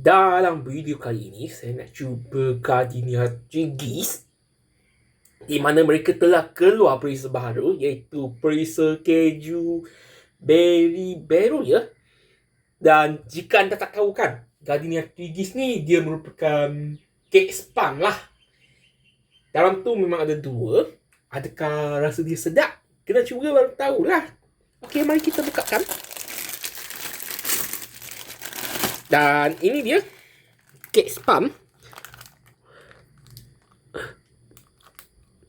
Dalam video kali ini, saya nak cuba Gardenia Twiggies, di mana mereka telah keluar perisa baru, iaitu perisa keju berry baru ya. Dan jika anda tak tahu kan, Gardenia Twiggies ni dia merupakan kek spam lah. Dalam tu memang ada dua. Adakah rasa dia sedap? Kena cuba baru tahulah. Okey, mari kita bukakan. Dan ini dia kek spam.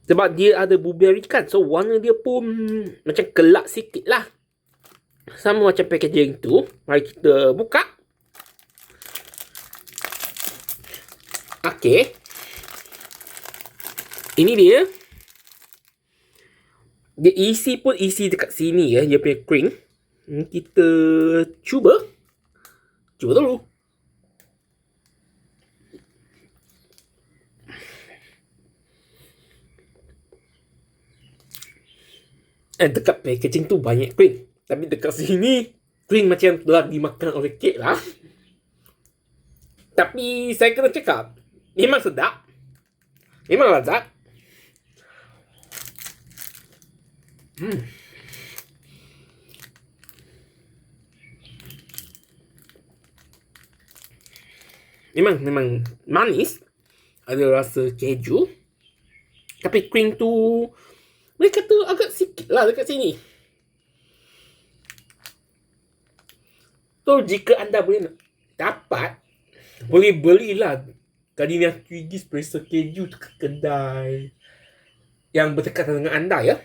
Sebab dia ada blueberry kan, so warna dia pun macam gelap sikit lah. Sama macam packaging tu. Mari kita buka. Okey, ini dia. Dia isi pun isi dekat sini ya, dia punya cream. Kita cuba dulu. Dekat packaging tu banyak cream, tapi dekat sini cream macam telah dimakan oleh kek lah. Tapi saya kena cakap, memang sedap, memang lezat. Memang manis, ada rasa keju, tapi cream tu mereka kata agak sikit lah dekat sini. So jika anda boleh dapat, boleh belilah Gardenia Twiggies perisa keju dekat kedai yang berdekatan dengan anda ya.